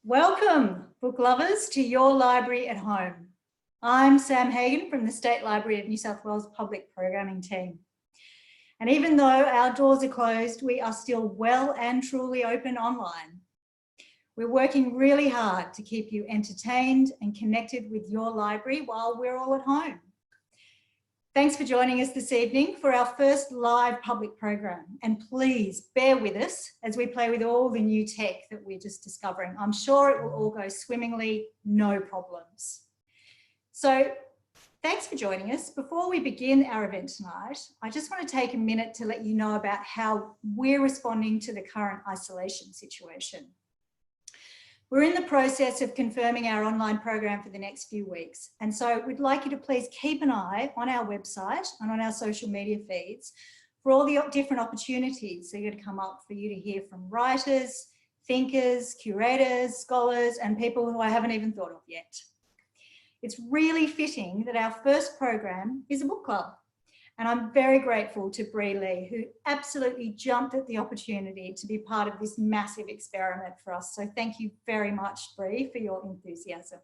Welcome, book lovers, to your library at home. I'm Sam Hagan from the State Library of New South Wales Public Programming team. And even though our doors are closed, we are still well and truly open online. We're working really hard to keep you entertained and connected with your library while we're all at home. Thanks for joining us this evening for our first live public program. And please bear with us as we play with all the new tech that we're just discovering. I'm sure it will all go swimmingly, no problems. So thanks for joining us. Before we begin our event tonight, I just want to take a minute to let you know about how we're responding to the current isolation situation. We're in the process of confirming our online program for the next few weeks. And so we'd like you to please keep an eye on our website and on our social media feeds for all the different opportunities that are going to come up for you to hear from writers, thinkers, curators, scholars, and people who I haven't even thought of yet. It's really fitting that our first program is a book club. And I'm very grateful to Bri Lee, who absolutely jumped at the opportunity to be part of this massive experiment for us. So thank you very much, Bri, for your enthusiasm.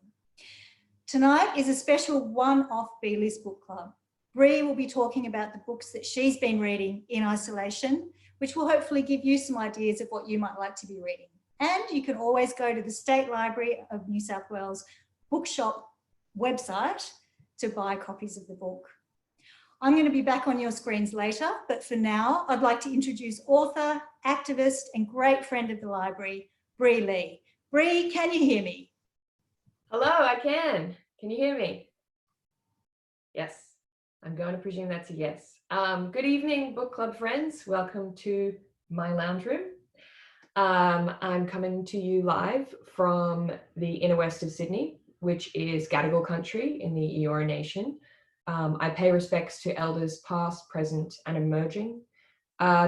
Tonight is a special one-off B List Book Club. Bri will be talking about the books that she's been reading in isolation, which will hopefully give you some ideas of what you might like to be reading. And you can always go to the State Library of New South Wales bookshop website to buy copies of the book. I'm going to be back on your screens later, but for now, I'd like to introduce author, activist, and great friend of the library, Bri Lee. Bri, can you hear me? Hello, I can. Can you hear me? Yes, I'm going to presume that's a yes. Good evening, book club friends. Welcome to my lounge room. I'm coming to you live from the inner west of Sydney, which is Gadigal country in the Eora Nation. I pay respects to elders past, present, and emerging.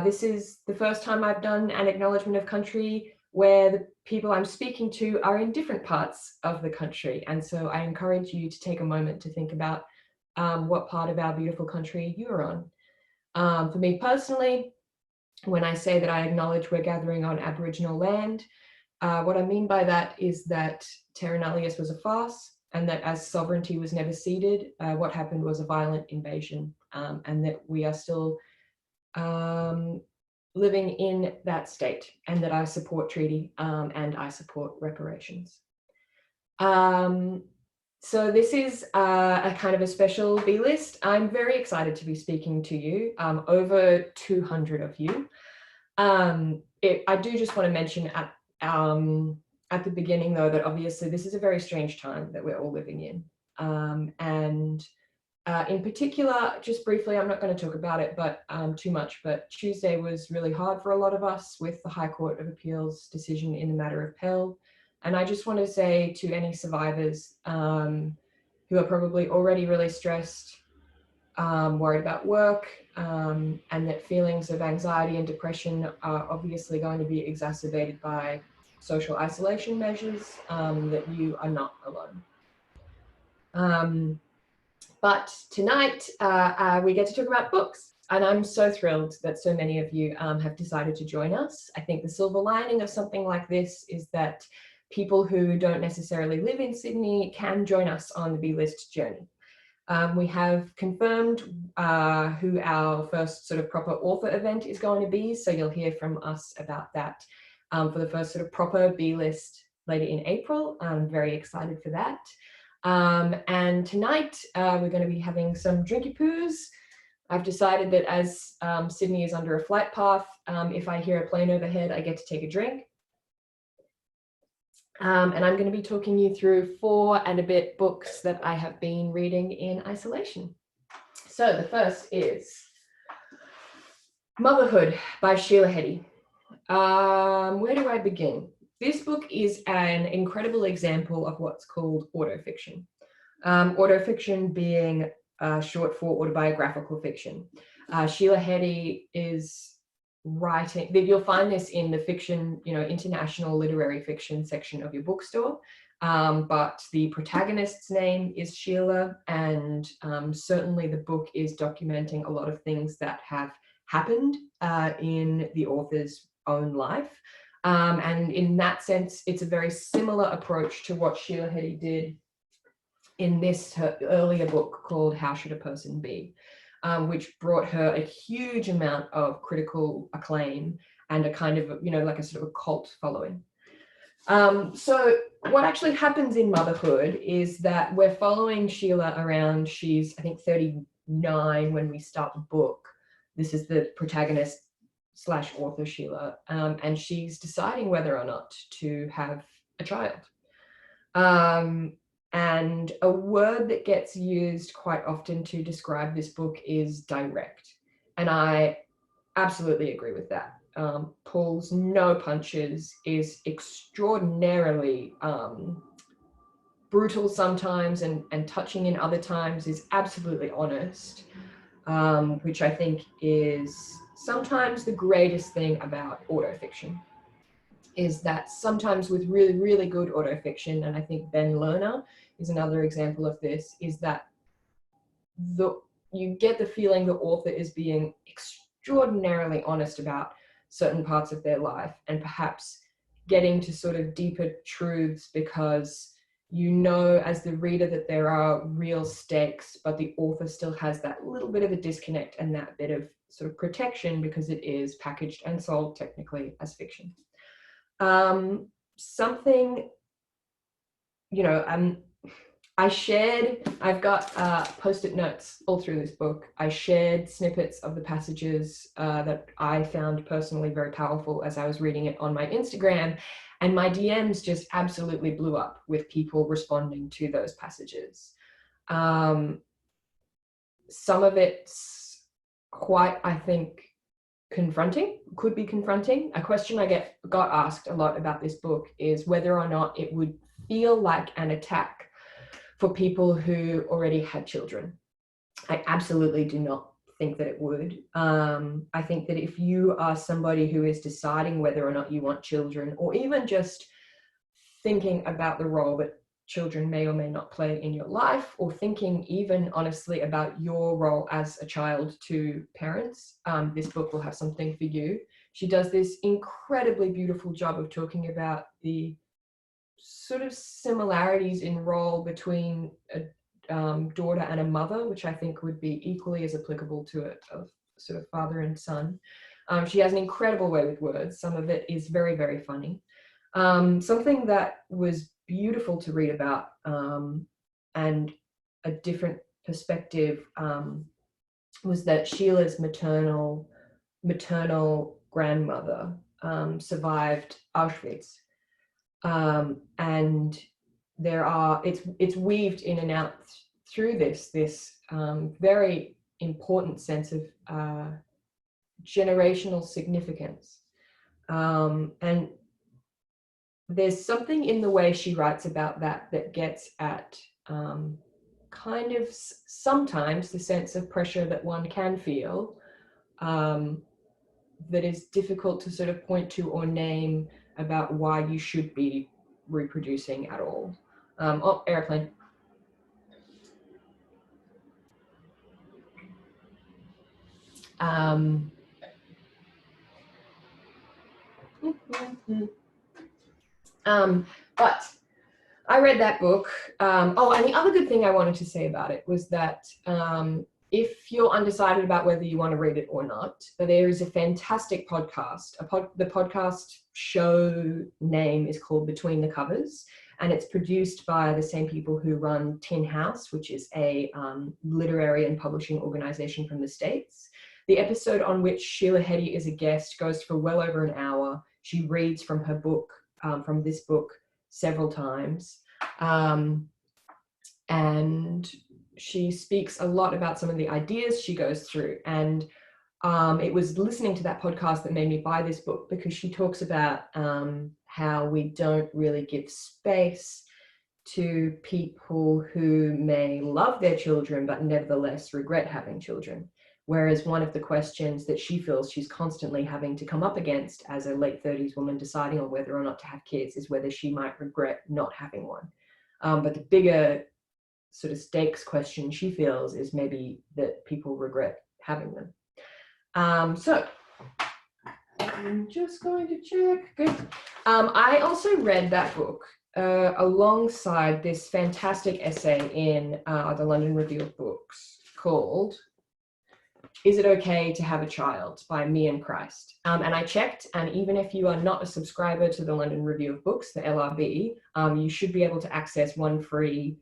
This is the first time I've done an acknowledgement of country where the people I'm speaking to are in different parts of the country. And so I encourage you to take a moment to think about what part of our beautiful country you are on. For me personally, when I say that I acknowledge we're gathering on Aboriginal land, what I mean by that is that Terra Nullius was a farce, and that as sovereignty was never ceded, what happened was a violent invasion, and that we are still living in that state, and that I support treaty and I support reparations. So this is a kind of a special B list. I'm very excited to be speaking to you, over 200 of you. I do just want to mention at the beginning, though, that obviously this is a very strange time that we're all living in. In particular, just briefly, I'm not going to talk about it but too much, but Tuesday was really hard for a lot of us with the High Court of Appeal's decision in the matter of Pell. And I just want to say to any survivors who are probably already really stressed, worried about work, and that feelings of anxiety and depression are obviously going to be exacerbated by social isolation measures, that you are not alone. But tonight we get to talk about books, and I'm so thrilled that so many of you have decided to join us. I think the silver lining of something like this is that people who don't necessarily live in Sydney can join us on the B List journey. We have confirmed who our first sort of proper author event is going to be, so you'll hear from us about that for the first sort of proper B List later in April. I'm very excited for that. And tonight we're going to be having some drinky poos. I've decided that as Sydney is under a flight path, if I hear a plane overhead, I get to take a drink. And I'm going to be talking you through 4 and a bit books that I have been reading in isolation. So the first is Motherhood by Sheila Heti. Where do I begin? This book is an incredible example of what's called autofiction. Autofiction being short for autobiographical fiction. Sheila Heti is writing, you'll find this in the fiction, international literary fiction section of your bookstore. But the protagonist's name is Sheila, and certainly the book is documenting a lot of things that have happened in the author's own life. And in that sense, it's a very similar approach to what Sheila Heti did in this her earlier book called How Should a Person Be, which brought her a huge amount of critical acclaim and a kind of, like a sort of a cult following. So what actually happens in Motherhood is that we're following Sheila around, she's I think 39 when we start the book. This is the protagonist / author Sheila, and she's deciding whether or not to have a child. And a word that gets used quite often to describe this book is direct. And I absolutely agree with that. Pulls no punches, is extraordinarily brutal sometimes and touching in other times, is absolutely honest, which I think is sometimes the greatest thing about autofiction, is that sometimes with really, really good autofiction, and I think Ben Lerner is another example of this, is that you get the feeling the author is being extraordinarily honest about certain parts of their life and perhaps getting to sort of deeper truths because as the reader that there are real stakes, but the author still has that little bit of a disconnect and that bit of sort of protection because it is packaged and sold technically as fiction. I've got post-it notes all through this book. I shared snippets of the passages that I found personally very powerful as I was reading it on my Instagram, and my DMs just absolutely blew up with people responding to those passages. Some of it's quite, I think, could be confronting. A question I got asked a lot about this book is whether or not it would feel like an attack for people who already had children. I absolutely do not think that it would. I think that if you are somebody who is deciding whether or not you want children, or even just thinking about the role that children may or may not play in your life, or thinking even honestly about your role as a child to parents, this book will have something for you. She does this incredibly beautiful job of talking about the sort of similarities in role between a daughter and a mother, which I think would be equally as applicable to a sort of father and son. She has an incredible way with words. Some of it is very, very funny. Something that was beautiful to read about and a different perspective was that Sheila's maternal grandmother survived Auschwitz. And it's weaved in and out through this very important sense of generational significance. And there's something in the way she writes about that gets at kind of sometimes the sense of pressure that one can feel that is difficult to sort of point to or name about why you should be reproducing at all. Airplane. But I read that book. And the other good thing I wanted to say about it was that if you're undecided about whether you want to read it or not, there is a fantastic podcast. The podcast show name is called Between the Covers, and it's produced by the same people who run Tin House, which is a literary and publishing organization from the States. The episode on which Sheila Heti is a guest goes for well over an hour. She reads from her book, from this book, several times. And she speaks a lot about some of the ideas she goes through. And it was listening to that podcast that made me buy this book, because she talks about how we don't really give space to people who may love their children but nevertheless regret having children. Whereas one of the questions that she feels she's constantly having to come up against as a late 30s woman deciding on whether or not to have kids is whether she might regret not having one. But the bigger sort of stakes question she feels is maybe that people regret having them. So I'm just going to check. Good. I also read that book alongside this fantastic essay in the London Review of Books called "Is It Okay to Have a Child" by Me and Christ. And I checked, and even if you are not a subscriber to the London Review of Books, the LRB, you should be able to access one free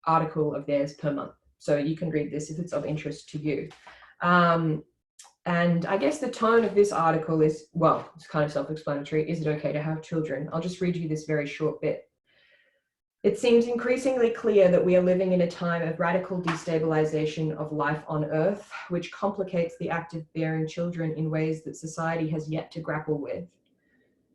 article of theirs per month. So you can read this if it's of interest to you. And I guess the tone of this article is, well, it's kind of self-explanatory. Is it okay to have children? I'll just read you this very short bit. It seems increasingly clear that we are living in a time of radical destabilization of life on Earth, which complicates the act of bearing children in ways that society has yet to grapple with.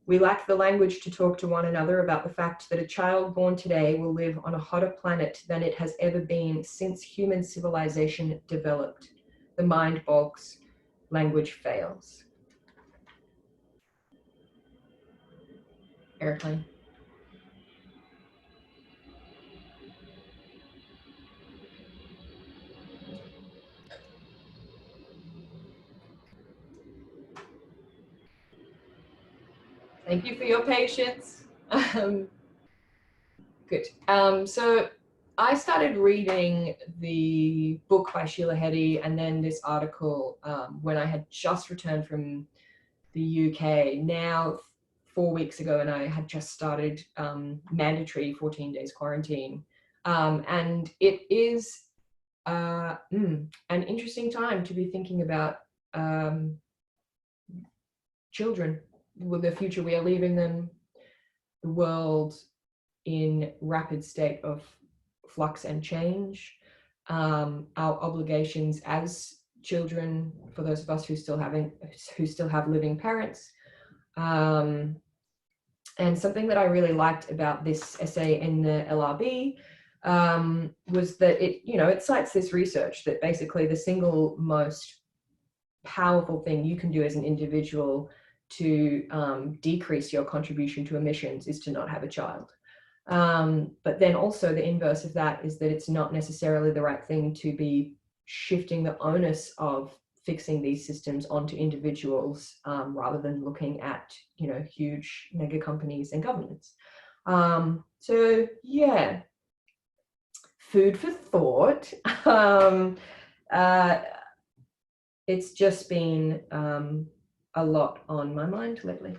We lack the language to talk to one another about the fact that a child born today will live on a hotter planet than it has ever been since human civilization developed. The mind bogs, language fails. Airplane. Thank you for your patience. Good. So I started reading the book by Sheila Heti and then this article when I had just returned from the UK, now 4 weeks ago, and I had just started mandatory 14 days quarantine. And it is an interesting time to be thinking about children, with the future we are leaving them, the world in rapid state of flux and change, our obligations as children, for those of us who still have living parents. And something that I really liked about this essay in the LRB was that it cites this research that basically the single most powerful thing you can do as an individual to decrease your contribution to emissions is to not have a child. But then also the inverse of that is that it's not necessarily the right thing to be shifting the onus of fixing these systems onto individuals rather than looking at, huge mega companies and governments. So yeah, food for thought. It's just been a lot on my mind lately.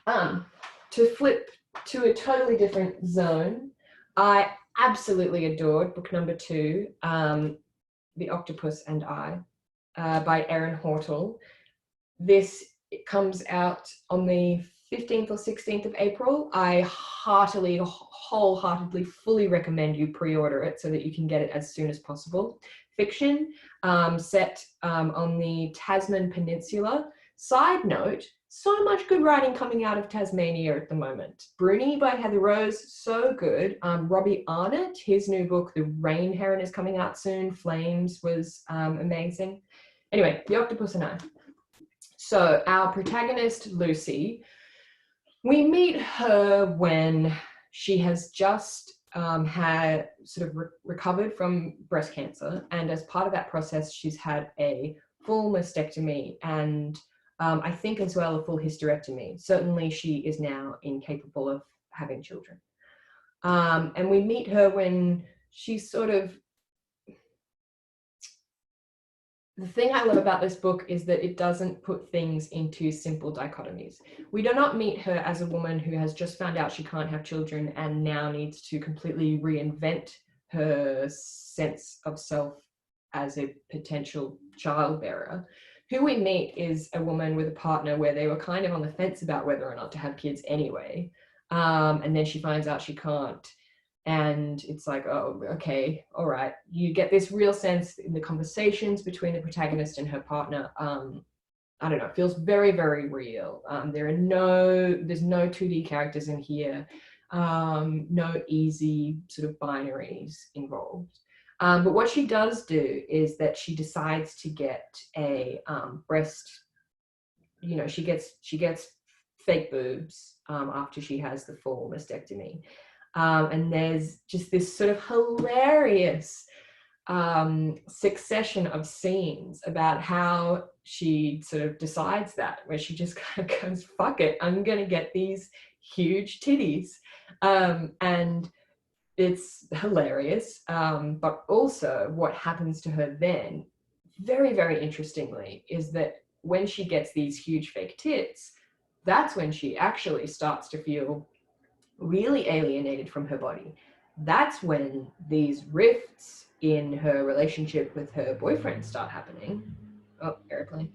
To flip to a totally different zone, I absolutely adored book number 2, The Octopus and I, by Erin Hortle. This comes out on the 15th or 16th of April. I wholeheartedly, fully recommend you pre-order it so that you can get it as soon as possible. Fiction, set on the Tasman Peninsula. Side note, so much good writing coming out of Tasmania at the moment. Bruni by Heather Rose, so good. Robbie Arnott, his new book, The Rain Heron, is coming out soon. Flames was amazing. Anyway, The Octopus and I. So our protagonist, Lucy, we meet her when she has just had sort of recovered from breast cancer. And as part of that process, she's had a full mastectomy and I think as well a full hysterectomy. Certainly she is now incapable of having children. And we meet her when she's sort of, the thing I love about this book is that it doesn't put things into simple dichotomies. We do not meet her as a woman who has just found out she can't have children and now needs to completely reinvent her sense of self as a potential childbearer. Who we meet is a woman with a partner where they were kind of on the fence about whether or not to have kids anyway. And then she finds out she can't. And it's like, oh, okay, all right. You get this real sense in the conversations between the protagonist and her partner. I don't know, it feels very, very real. There's no 2D characters in here. No easy sort of binaries involved. But what she does do is that she decides to get a breast, she gets fake boobs after she has the full mastectomy. And there's just this sort of hilarious succession of scenes about how she sort of decides that, where she just kind of goes, fuck it, I'm going to get these huge titties. And it's hilarious. But also what happens to her then, very, very interestingly, is that when she gets these huge fake tits, that's when she actually starts to feel really alienated from her body. That's when these rifts in her relationship with her boyfriend start happening. Oh, airplane.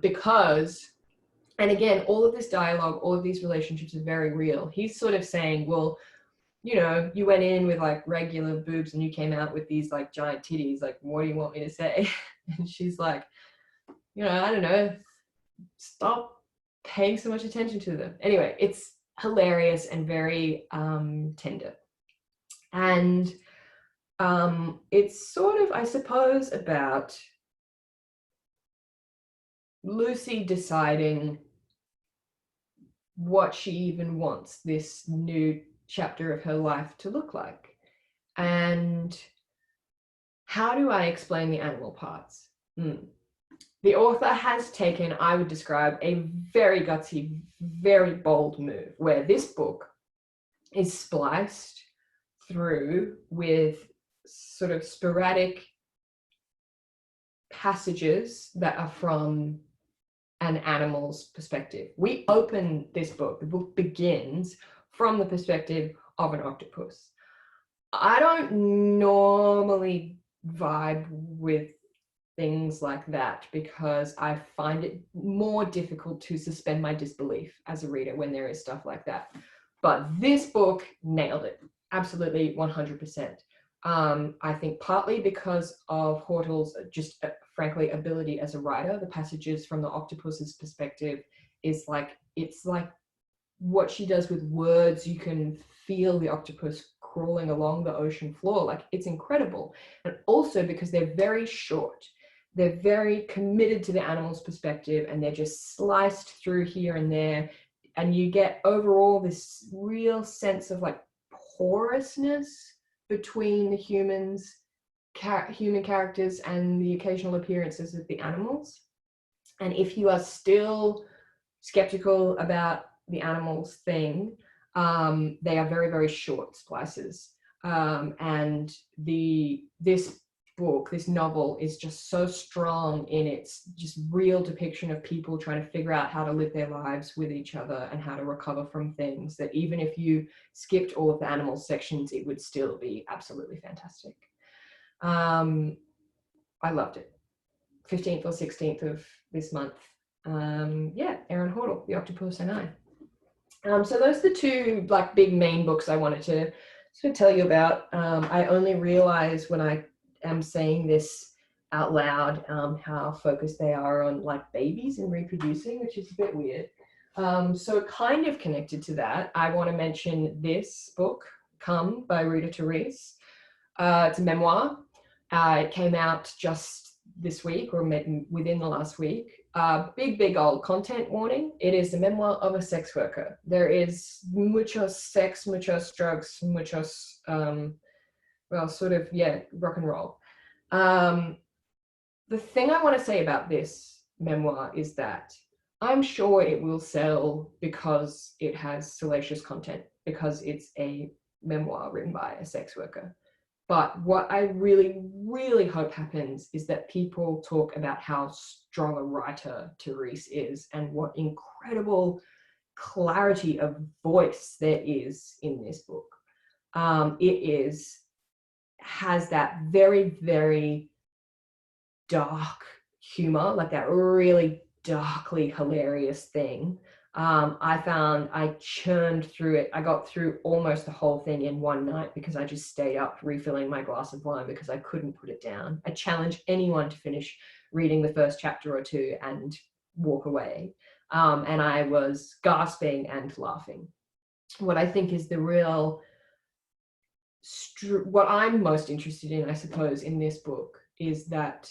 Because, and again, all of this dialogue, all of these relationships are very real. He's sort of saying, well, you know, you went in with like regular boobs and you came out with these like giant titties. Like, what do you want me to say? And she's like, you know, I don't know, stop paying so much attention to them. Anyway, it's hilarious and very tender. And it's sort of, I suppose, about Lucy deciding what she even wants this new chapter of her life to look like. And how do I explain the animal parts? The author has taken, I would describe, a very gutsy, very bold move, where this book is spliced through with sort of sporadic passages that are from an animal's perspective. We open this book, the book begins from the perspective of an octopus. I don't normally vibe with things like that because I find it more difficult to suspend my disbelief as a reader when there is stuff like that. But this book nailed it, absolutely 100%. I think partly because of Hortel's just frankly ability as a writer. The passages from the octopus's perspective is like, it's like what she does with words. You can feel the octopus crawling along the ocean floor. Like, it's incredible. And also because they're very short. They're very committed to the animal's perspective and they're just sliced through here and there. And you get overall this real sense of like porousness between the human characters and the occasional appearances of the animals. And if you are still skeptical about the animals thing, they are very, very short splices. And this book, this novel, is just so strong in its just real depiction of people trying to figure out how to live their lives with each other and how to recover from things, that even if you skipped all of the animal sections, it would still be absolutely fantastic. I loved it. 15th or 16th of this month. Yeah, Erin Hortel, The Octopus and I. So those are the two like big main books I wanted to sort of tell you about. I only realize when I am saying this out loud how focused they are on like babies and reproducing, which is a bit weird. So kind of connected to that, I want to mention this book, Come by Rita Therese. It's a memoir. It came out just this week or within the last week. Big old content warning. It is the memoir of a sex worker. There is muchos sex, muchos drugs, muchos, well, sort of, yeah, rock and roll. The thing I want to say about this memoir is that I'm sure it will sell because it has salacious content, because it's a memoir written by a sex worker. But what I really, really hope happens is that people talk about how strong a writer Therese is and what incredible clarity of voice there is in this book. It has that very, very dark humor, like that really darkly hilarious thing. I found I churned through it. I got through almost the whole thing in one night because I just stayed up refilling my glass of wine because I couldn't put it down. I challenge anyone to finish reading the first chapter or two and walk away. And I was gasping and laughing. What I think is the real, what I'm most interested in, I suppose, in this book is that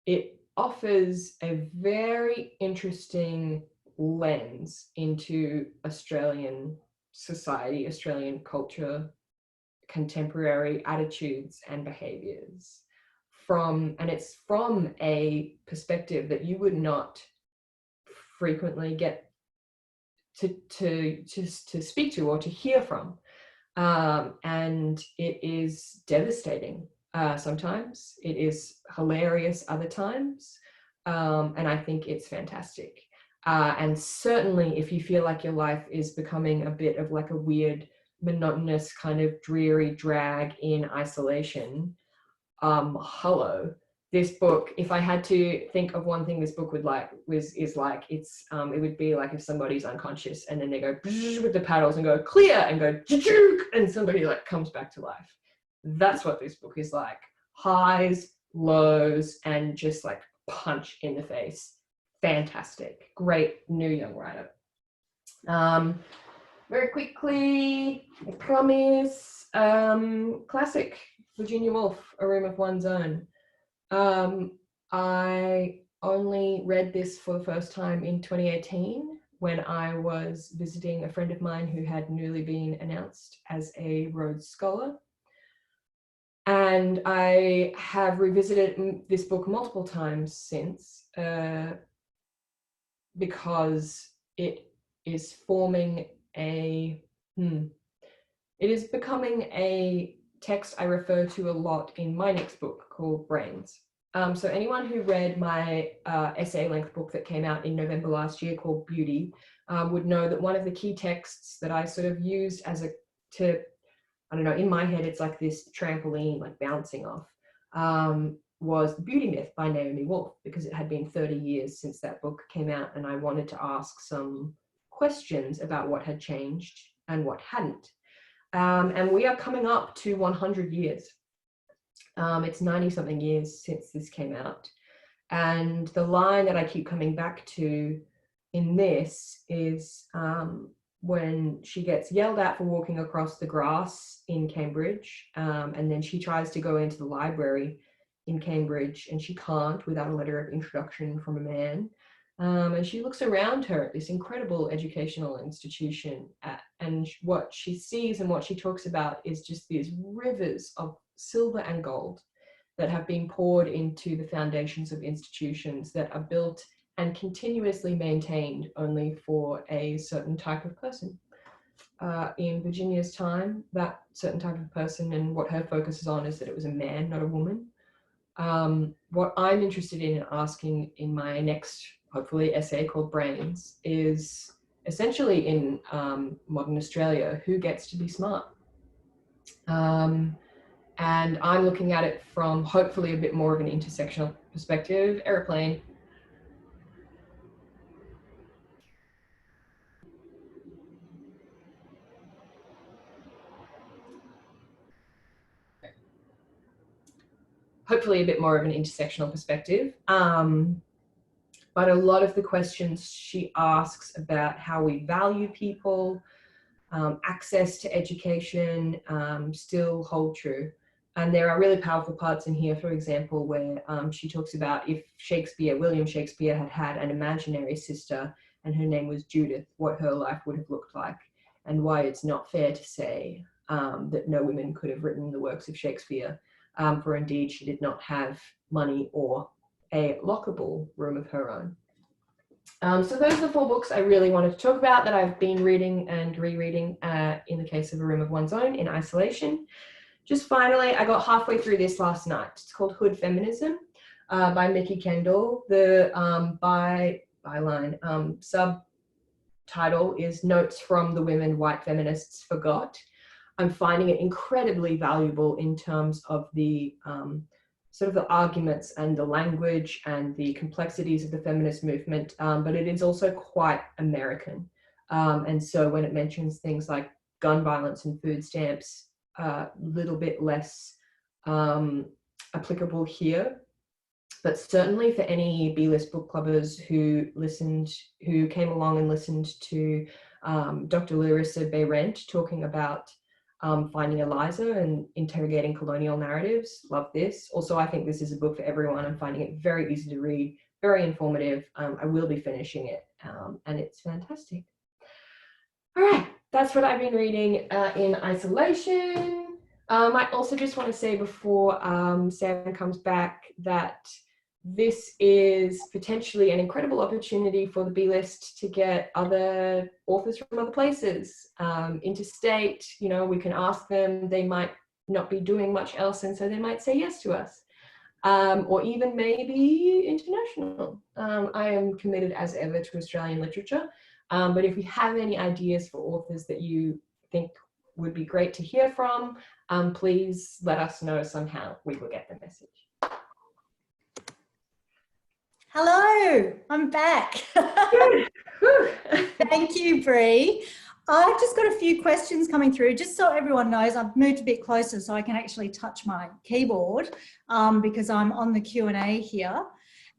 it offers a very interesting lens into Australian society, Australian culture, contemporary attitudes and behaviors and it's from a perspective that you would not frequently get to speak to or to hear from. And it is devastating. Sometimes it is hilarious other times. And I think it's fantastic. And certainly if you feel like your life is becoming a bit of like a weird, monotonous kind of dreary drag in isolation, hello. This book, if I had to think of one thing this book would it would be like if somebody's unconscious and then they go with the paddles and go clear and go and somebody like comes back to life. That's what this book is like. Highs, lows, and just like punch in the face. Fantastic. Great new young writer. Very quickly, I promise, classic Virginia Woolf, A Room of One's Own. I only read this for the first time in 2018 when I was visiting a friend of mine who had newly been announced as a Rhodes Scholar. And I have revisited this book multiple times since, because it is forming it is becoming a text I refer to a lot in my next book called Brains. So anyone who read my essay length book that came out in November last year called Beauty would know that one of the key texts that I sort of used as I don't know, in my head it's like this trampoline, like bouncing off, was The Beauty Myth by Naomi Wolf, because it had been 30 years since that book came out and I wanted to ask some questions about what had changed and what hadn't. And we are coming up to 100 years. It's 90 something years since this came out. And the line that I keep coming back to in this is when she gets yelled at for walking across the grass in Cambridge, and then she tries to go into the library in Cambridge and she can't without a letter of introduction from a man. And she looks around her at this incredible educational institution, and what she sees and what she talks about is just these rivers of silver and gold that have been poured into the foundations of institutions that are built and continuously maintained only for a certain type of person. In Virginia's time, that certain type of person, and what her focus is on, is that it was a man, not a woman. What I'm interested in asking in my next, hopefully, essay called Brains is essentially in modern Australia, who gets to be smart? And I'm looking at it from hopefully a bit more of an intersectional perspective. Aeroplane. Hopefully a bit more of an intersectional perspective. But a lot of the questions she asks about how we value people, access to education, still hold true. And there are really powerful parts in here, for example, where she talks about if William Shakespeare had had an imaginary sister and her name was Judith, what her life would have looked like, and why it's not fair to say that no women could have written the works of Shakespeare, for indeed she did not have money or a lockable room of her own. So those are the 4 books I really wanted to talk about that I've been reading and rereading in the case of A Room of One's Own in isolation. Just finally, I got halfway through this last night. It's called Hood Feminism by Mickey Kendall. The byline subtitle is Notes from the Women White Feminists Forgot. I'm finding it incredibly valuable in terms of the sort of the arguments and the language and the complexities of the feminist movement, but it is also quite American. And so when it mentions things like gun violence and food stamps, a little bit less applicable here. But certainly for any B List Bookclubbers who came along and listened to Dr. Larissa Behrendt talking about Finding Eliza and interrogating colonial narratives, love this. Also, I think this is a book for everyone. I'm finding it very easy to read, very informative. I will be finishing it, and it's fantastic. All right, that's what I've been reading in isolation. I also just want to say before Sam comes back that this is potentially an incredible opportunity for the B List to get other authors from other places, interstate. You know, we can ask them, they might not be doing much else, and so they might say yes to us. Or even maybe international. I am committed as ever to Australian literature, but if you have any ideas for authors that you think would be great to hear from, please let us know somehow. We will get the message. Hello, I'm back. Thank you, Bri. I've just got a few questions coming through. Just so everyone knows, I've moved a bit closer so I can actually touch my keyboard because I'm on the Q&A here.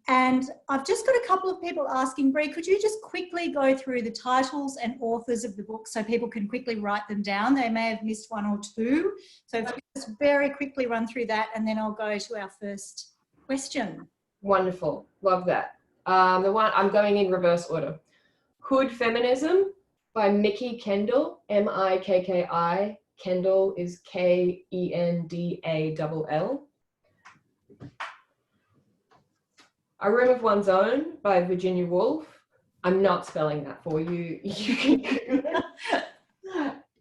And I've just got a couple of people asking, Bri, could you just quickly go through the titles and authors of the book so people can quickly write them down? They may have missed one or two. So if you just very quickly run through that, and then I'll go to our first question. Wonderful. Love that. The one, I'm going in reverse order. Hood Feminism by Mikki Kendall, M-I-K-K-I. Kendall is K-E-N-D-A-L-L. A Room of One's Own by Virginia Woolf. I'm not spelling that for you. You can Google it.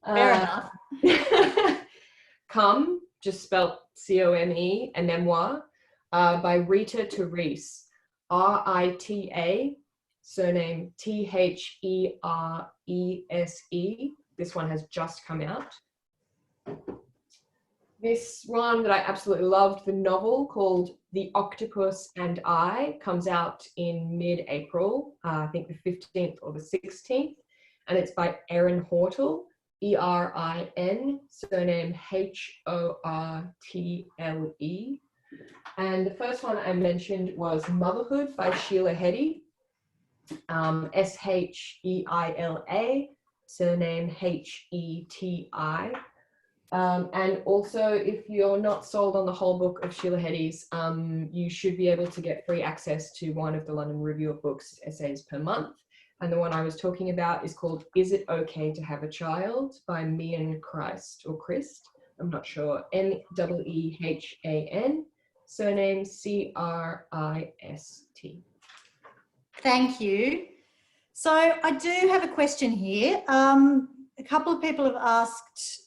Fair enough. Come, just spelled C-O-M-E, a memoir by Rita Therese, R-I-T-A, surname T-H-E-R-E-S-E. This one has just come out. This one that I absolutely loved, the novel called The Octopus and I, comes out in mid-April, I think the 15th or the 16th, and it's by Erin Hortle, E-R-I-N, surname H-O-R-T-L-E. And the first one I mentioned was Motherhood by Sheila Heti, S-H-E-I-L-A, surname H-E-T-I. And also, if you're not sold on the whole book of Sheila Heti's, you should be able to get free access to one of the London Review of Books essays per month. And the one I was talking about is called Is It Okay to Have a Child by Mian Christ, I'm not sure, N-E-E-H-A-N, surname C-R-I-S-T. Thank you. So I do have a question here. A couple of people have asked,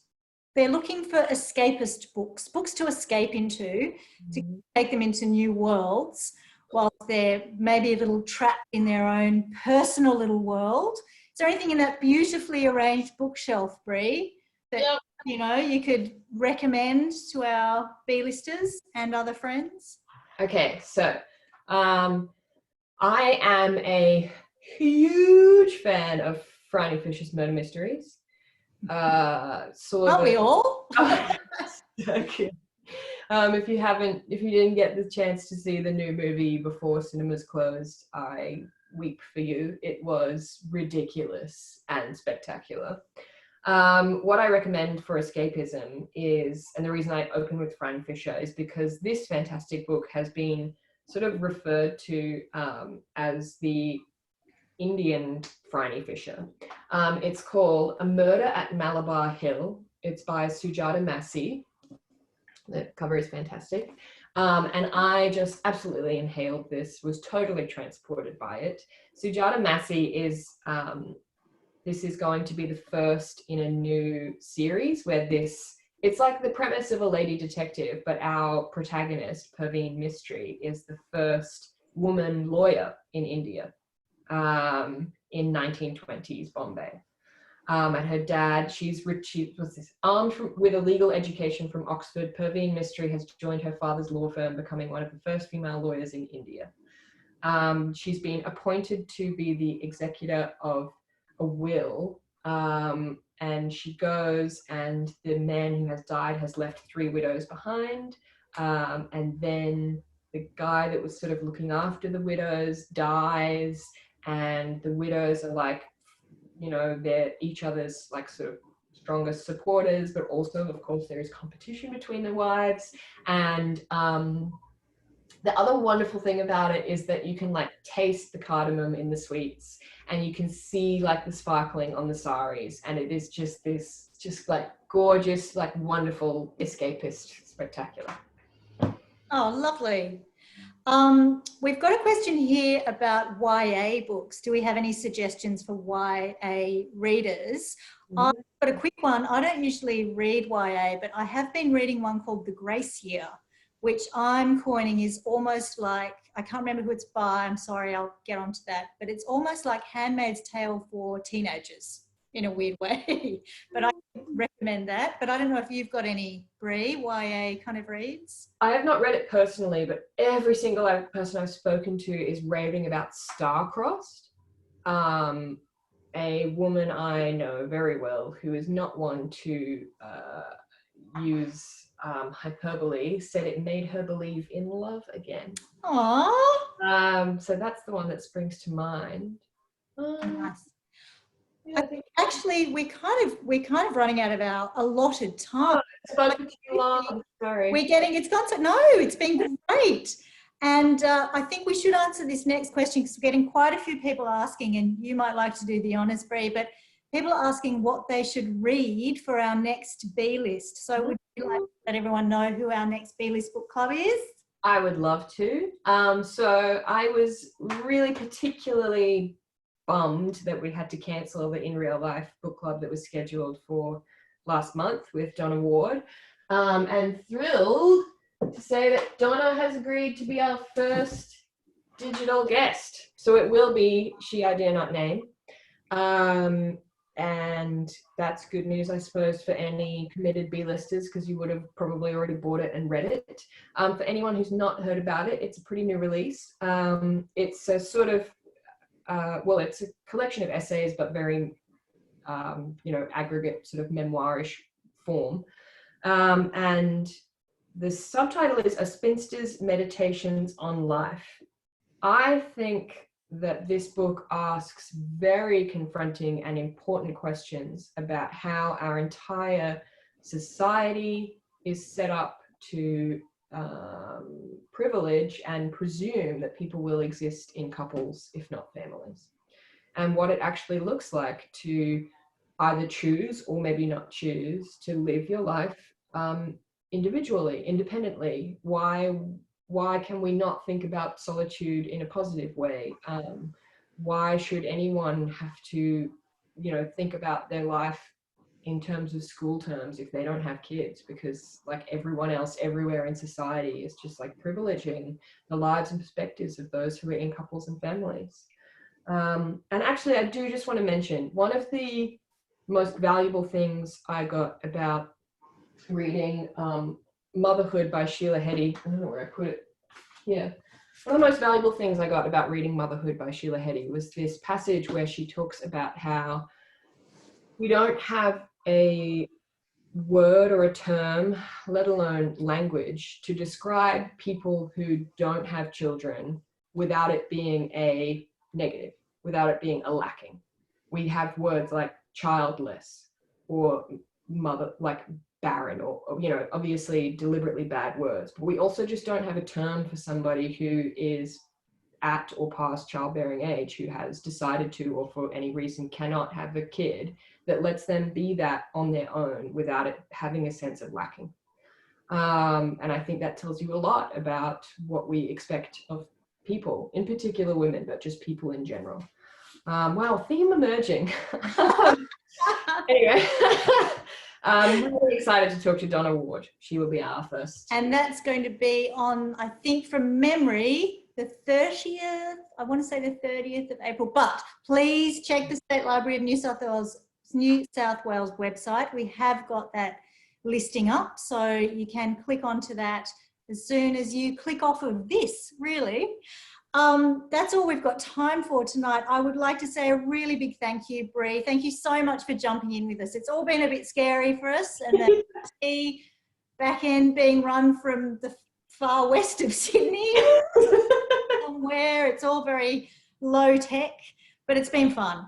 they're looking for escapist books to escape into, to take them into new worlds, whilst they're maybe a little trapped in their own personal little world. Is there anything in that beautifully arranged bookshelf, Bri, that you know you could recommend to our B-listers and other friends? Okay, so I am a huge fan of Franny Fisher's murder mysteries. Aren't we all? Okay. If you didn't get the chance to see the new movie before cinemas closed, I weep for you. It was ridiculous and spectacular. What I recommend for escapism is, and the reason I open with Fran Fisher is because this fantastic book has been sort of referred to as the Indian Franny Fisher. It's called A Murder at Malabar Hill. It's by Sujata Massey. The cover is fantastic. And I just absolutely inhaled this, was totally transported by it. Sujata Massey is, this is going to be the first in a new series where it's like the premise of a lady detective, but our protagonist, Parveen Mistry, is the first woman lawyer in India in 1920s Bombay. And her dad, she was armed with a legal education from Oxford. Parveen Mistry has joined her father's law firm, becoming one of the first female lawyers in India. She's been appointed to be the executor of a will, and she goes, and the man who has died has left 3 widows behind, and then the guy that was sort of looking after the widows dies, and the widows are like, you know, they're each other's like sort of strongest supporters, but also of course there is competition between the wives. And the other wonderful thing about it is that you can like taste the cardamom in the sweets, and you can see like the sparkling on the saris, and it is just this like gorgeous, like wonderful, escapist, spectacular. Oh, lovely. We've got a question here about YA books. Do we have any suggestions for YA readers? I've got a quick one. I don't usually read YA, but I have been reading one called The Grace Year, which I'm coining is almost like, I can't remember who it's by, I'm sorry, I'll get onto that, but it's almost like Handmaid's Tale for teenagers in a weird way. But I recommend that. But I don't know if you've got any, Bri, YA kind of reads? I have not read it personally, but every single person I've spoken to is raving about Star-Crossed. A woman I know very well who is not one to use hyperbole said it made her believe in love again. Aww. So that's the one that springs to mind. Nice. Yeah, I think actually, we're kind of running out of our allotted time. Spoke for too long. Sorry. It's gone so, no, it's been great. And I think we should answer this next question because we're getting quite a few people asking, and you might like to do the honours, Bri, but people are asking what they should read for our next B list. So would you like to let everyone know who our next B List book club is? I would love to. So I was really particularly bummed that we had to cancel the In Real Life book club that was scheduled for last month with Donna Ward, and thrilled to say that Donna has agreed to be our first digital guest. So it will be She I Dare Not Name, and that's good news, I suppose, for any committed B-listers, because you would have probably already bought it and read it. For anyone who's not heard about it, it's a pretty new release. It's a sort of well, it's a collection of essays, but very, aggregate sort of memoirish form. And the subtitle is A Spinster's Meditations on Life. I think that this book asks very confronting and important questions about how our entire society is set up to privilege and presume that people will exist in couples, if not families, and what it actually looks like to either choose or maybe not choose to live your life individually, independently. Why can we not think about solitude in a positive way? Why should anyone have to, think about their life in terms of school terms if they don't have kids? Because like everyone else everywhere in society is just like privileging the lives and perspectives of those who are in couples and families. And actually, I do just want to mention one of the most valuable things I got about reading Motherhood by Sheila Heti. I don't know where I put it. Yeah. One of the most valuable things I got about reading Motherhood by Sheila Heti was this passage where she talks about how we don't have a word or a term, let alone language, to describe people who don't have children without it being a negative, without it being a lacking. We have words like childless or mother, like barren, or obviously deliberately bad words, but we also just don't have a term for somebody who is at or past childbearing age, who has decided to, or for any reason cannot have a kid, that lets them be that on their own without it having a sense of lacking. And I think that tells you a lot about what we expect of people, in particular women, but just people in general. Wow, theme emerging. Anyway, I'm really excited to talk to Donna Ward. She will be our first. And that's going to be on, I think from memory, the 30th, I want to say the 30th of April, but please check the State Library of New South Wales website. We have got that listing up, so you can click onto that as soon as you click off of this, really. That's all we've got time for tonight. I would like to say a really big thank you, Bri. Thank you so much for jumping in with us. It's all been a bit scary for us, and the tea back end being run from the far west of Sydney, somewhere. It's all very low tech, but it's been fun.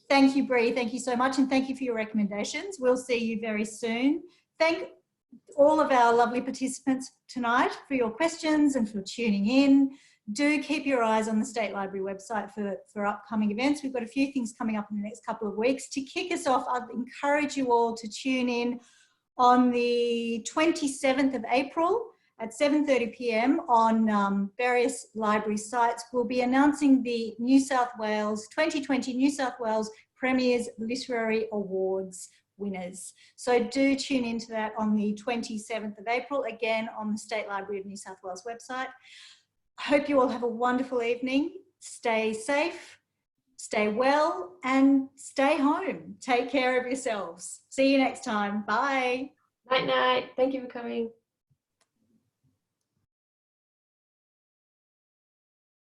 Thank you, Bri. Thank you so much, and thank you for your recommendations. We'll see you very soon. Thank all of our lovely participants tonight for your questions and for tuning in. do keep your eyes on the State Library website for upcoming events. We've got a few things coming up in the next couple of weeks. To kick us off, I'd encourage you all to tune in on the 27th of April at 7:30 p.m. on various library sites. We'll be announcing the 2020 New South Wales Premier's Literary Awards winners. So do tune into that on the 27th of April, again on the State Library of New South Wales website. I hope you all have a wonderful evening. Stay safe, stay well, and stay home. Take care of yourselves. See you next time. Bye. Night, night. Thank you for coming.